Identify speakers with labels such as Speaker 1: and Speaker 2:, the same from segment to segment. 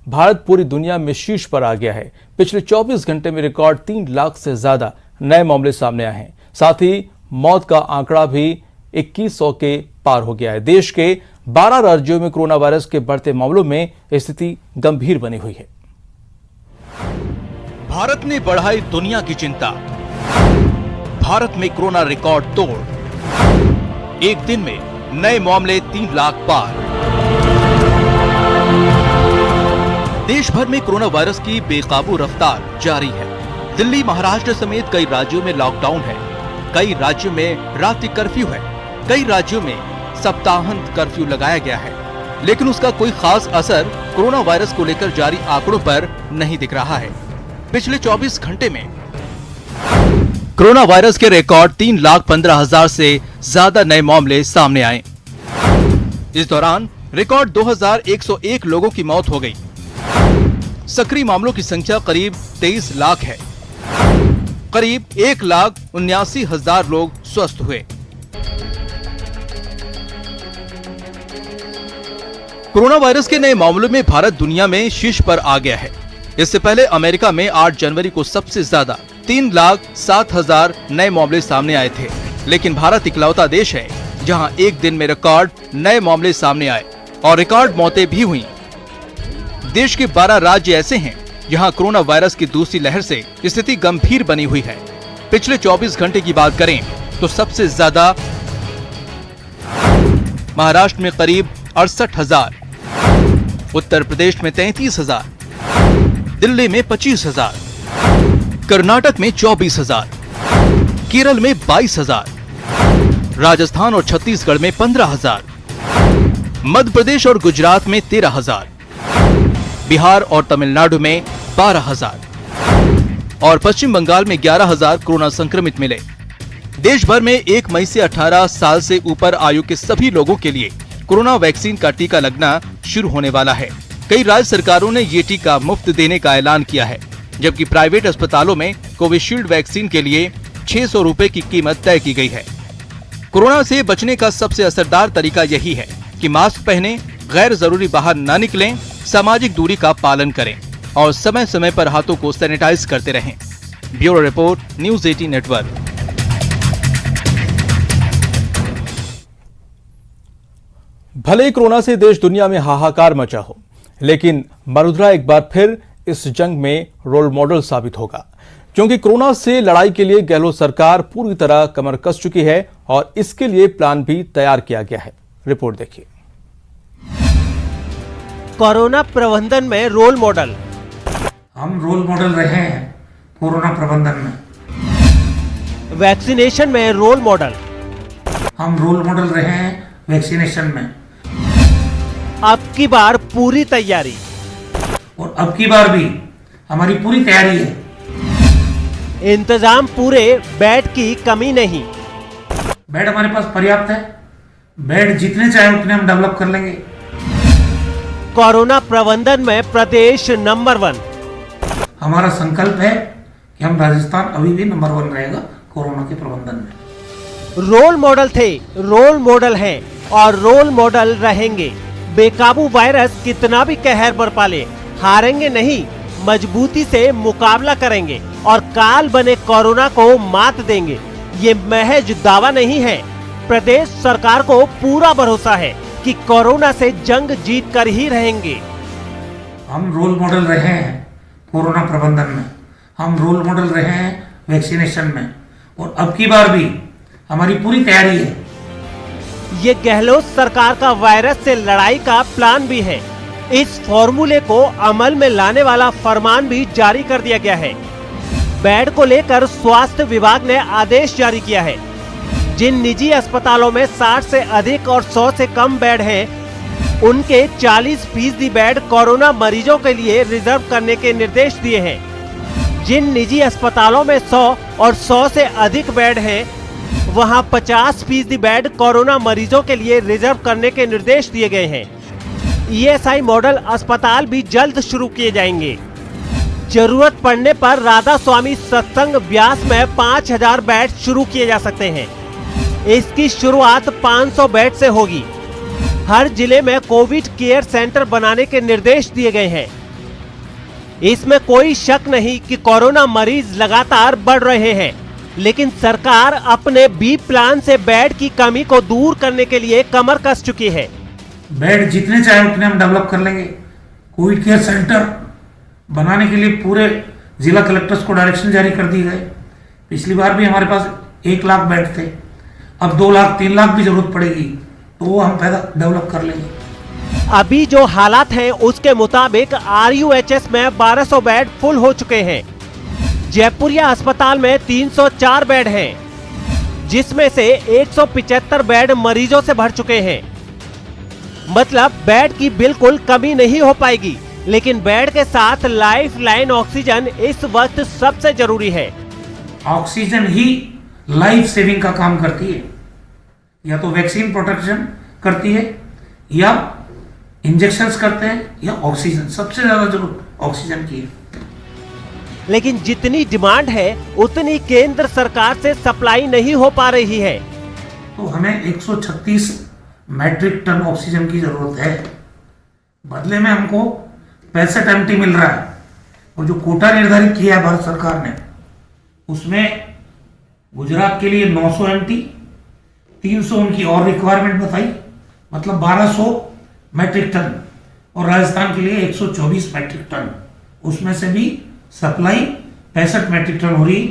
Speaker 1: भारत पूरी दुनिया में शीर्ष पर आ गया है। पिछले 24 घंटे में रिकॉर्ड 3 लाख से ज्यादा नए मामले सामने आए हैं। साथ ही मौत का आंकड़ा भी 2100 के पार हो गया है। देश के 12 राज्यों में कोरोना वायरस के बढ़ते मामलों में स्थिति गंभीर बनी हुई है।
Speaker 2: भारत ने बढ़ाई दुनिया की चिंता। भारत में कोरोना रिकॉर्ड तोड़। एक दिन में नए मामले 3 लाख पार। देश भर में कोरोना वायरस की बेकाबू रफ्तार जारी है। दिल्ली, महाराष्ट्र समेत कई राज्यों में लॉकडाउन है। कई राज्यों में रात्रि कर्फ्यू है। कई राज्यों में सप्ताहांत कर्फ्यू लगाया गया है, लेकिन उसका कोई खास असर कोरोना वायरस को लेकर जारी आंकड़ों पर नहीं दिख रहा है। पिछले 24 घंटे में कोरोना वायरस के रिकॉर्ड 3,15,000 से ज्यादा नए मामले सामने आए। इस दौरान रिकॉर्ड 2,101 लोगों की मौत हो गई। सक्रिय मामलों की संख्या करीब 23 लाख है। करीब 1,79,000 लोग स्वस्थ हुए। कोरोना वायरस के नए मामलों में भारत दुनिया में शीर्ष पर आ गया है। इससे पहले अमेरिका में 8 जनवरी को सबसे ज्यादा 3,07,000 नए मामले सामने आए थे, लेकिन भारत इकलौता देश है जहां एक दिन में रिकॉर्ड नए मामले सामने आए और रिकॉर्ड मौतें भी हुई। देश के 12 राज्य ऐसे हैं जहां कोरोना वायरस की दूसरी लहर से स्थिति गंभीर बनी हुई है। पिछले 24 घंटे की बात करें तो सबसे ज्यादा महाराष्ट्र में करीब 68,000, उत्तर प्रदेश में 33,000, दिल्ली में 25,000, कर्नाटक में 24,000, केरल में 22,000, राजस्थान और छत्तीसगढ़ में 15,000, मध्य प्रदेश और गुजरात में 13,000, बिहार और तमिलनाडु में 12,000 और पश्चिम बंगाल में 11,000 कोरोना संक्रमित मिले। देश भर में 1 मई से 18 साल से ऊपर आयु के सभी लोगों के लिए कोरोना वैक्सीन का टीका लगना शुरू होने वाला है। कई राज्य सरकारों ने ये टीका मुफ्त देने का ऐलान किया है, जबकि प्राइवेट अस्पतालों में कोविशील्ड वैक्सीन के लिए 600 रुपए की कीमत तय की गई है। कोरोना से बचने का सबसे असरदार तरीका यही है कि मास्क पहनें, गैर जरूरी बाहर न निकलें, सामाजिक दूरी का पालन करें और समय समय पर हाथों को सैनिटाइज करते रहें। Bureau report, news 18 network.
Speaker 1: भले ही कोरोना से देश दुनिया में हाहाकार मचा हो, लेकिन वडोदरा एक बार फिर इस जंग में रोल मॉडल साबित होगा, क्योंकि कोरोना से लड़ाई के लिए गहलोत सरकार पूरी तरह कमर कस चुकी है और इसके लिए प्लान भी तैयार किया गया है। रिपोर्ट देखिए।
Speaker 3: कोरोना प्रबंधन में रोल मॉडल।
Speaker 4: हम रोल मॉडल रहे हैं कोरोना प्रबंधन में।
Speaker 3: वैक्सीनेशन में रोल मॉडल।
Speaker 4: हम रोल मॉडल रहे हैं वैक्सीनेशन में।
Speaker 3: अब की बार पूरी तैयारी।
Speaker 4: और अब की बार भी हमारी पूरी तैयारी है।
Speaker 3: इंतजाम पूरे, बेड की कमी नहीं।
Speaker 4: बेड हमारे पास पर्याप्त है। बेड जितने चाहे उतने हम डेवलप कर लेंगे।
Speaker 3: कोरोना प्रबंधन में प्रदेश नंबर 1।
Speaker 4: हमारा संकल्प है कि हम राजस्थान अभी भी नंबर 1 रहेगा कोरोना के प्रबंधन में।
Speaker 3: रोल मॉडल थे, रोल मॉडल हैं और रोल मॉडल रहेंगे। बेकाबू वायरस कितना भी कहर बरपा ले, हारेंगे नहीं, मजबूती से मुकाबला करेंगे और काल बने कोरोना को मात देंगे। ये महज दावा नहीं है। प्रदेश सरकार को पूरा भरोसा है कि कोरोना से जंग जीत कर ही रहेंगे।
Speaker 4: हम रोल मॉडल रहे हैं कोरोना प्रबंधन में। हम रोल मॉडल रहे हैं वैक्सीनेशन में। और अब की बार भी हमारी पूरी तैयारी है।
Speaker 3: ये गहलोत सरकार का वायरस से लड़ाई का प्लान भी है। इस फॉर्मूले को अमल में लाने वाला फरमान भी जारी कर दिया गया है। बेड को लेकर स्वास्थ्य विभाग ने आदेश जारी किया है। जिन निजी अस्पतालों में 60 से अधिक और 100 से कम बेड हैं, उनके 40% बेड कोरोना मरीजों के लिए रिजर्व करने के निर्देश दिए हैं। जिन निजी अस्पतालों में 100 और 100 से अधिक बेड हैं, वहां 50% बेड कोरोना मरीजों के लिए रिजर्व करने के निर्देश दिए गए हैं। ईएसआई मॉडल अस्पताल भी जल्द शुरू किए जाएंगे। जरूरत पड़ने पर राधा स्वामी सत्संग ब्यास में 5,000 बेड शुरू किए जा सकते हैं। इसकी शुरुआत 500 बेड से होगी। हर जिले में कोविड केयर सेंटर बनाने के निर्देश दिए गए हैं। इसमें कोई शक नहीं कि कोरोना मरीज लगातार बढ़ रहे हैं, लेकिन सरकार अपने बी प्लान से बेड की कमी को दूर करने के लिए कमर कस चुकी है।
Speaker 4: बेड जितने चाहे उतने हम डेवलप कर लेंगे। कोविड केयर सेंटर बनाने के लिए पूरे जिला कलेक्टर्स को डायरेक्शन जारी कर दिए गए। पिछली बार भी हमारे पास 1 लाख बेड थे, अब 2 लाख 3 लाख भी जरूरत पड़ेगी तो वो हम पैदा डेवलप कर लेंगे।
Speaker 3: अभी जो हालात हैं उसके मुताबिक RUHS में 1200 बेड फुल हो चुके हैं। जयपुरिया अस्पताल में 304 बेड हैं, जिसमें से 175 बेड मरीजों से भर चुके हैं। मतलब बेड की बिल्कुल कमी नहीं हो पाएगी, लेकिन बेड के साथ लाइफ लाइन ऑक्सीजन इस वक्त सबसे जरूरी है।
Speaker 4: ऑक्सीजन ही लाइफ सेविंग का काम करती है, या तो वैक्सीन प्रोटेक्शन करती है, या इंजेक्शंस करते हैं, या ऑक्सीजन। सबसे ज्यादा जरूरत ऑक्सीजन की है।
Speaker 3: लेकिन जितनी डिमांड है उतनी केंद्र सरकार से सप्लाई नहीं हो पा रही है।
Speaker 4: तो हमें 136 मैट्रिक टन ऑक्सीजन की जरूरत है। बदले में हमको 65 MT मिल रहा है, और जो कोटा निर्धारित किया है भारत सरकार ने, उसमें गुजरात के लिए 900 MT, 300 उनकी और रिक्वायरमेंट बताई, मतलब 1200 मैट्रिक टन, और राजस्थान के लिए 124 मैट्रिक टन। उसमें से भी सप्लाई 65 मैट्रिक टन हो रही।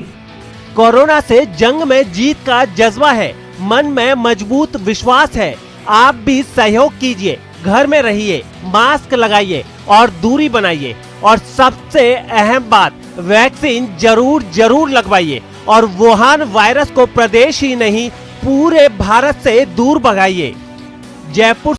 Speaker 3: कोरोना से जंग में जीत का जज्बा है, मन में मजबूत विश्वास है। आप भी सहयोग कीजिए, घर में रहिए, मास्क लगाइए और दूरी बनाइए, और सबसे अहम बात, वैक्सीन जरूर लगवाइए और वुहान वायरस को प्रदेश ही नहीं पूरे भारत से दूर भगाइए। जयपुर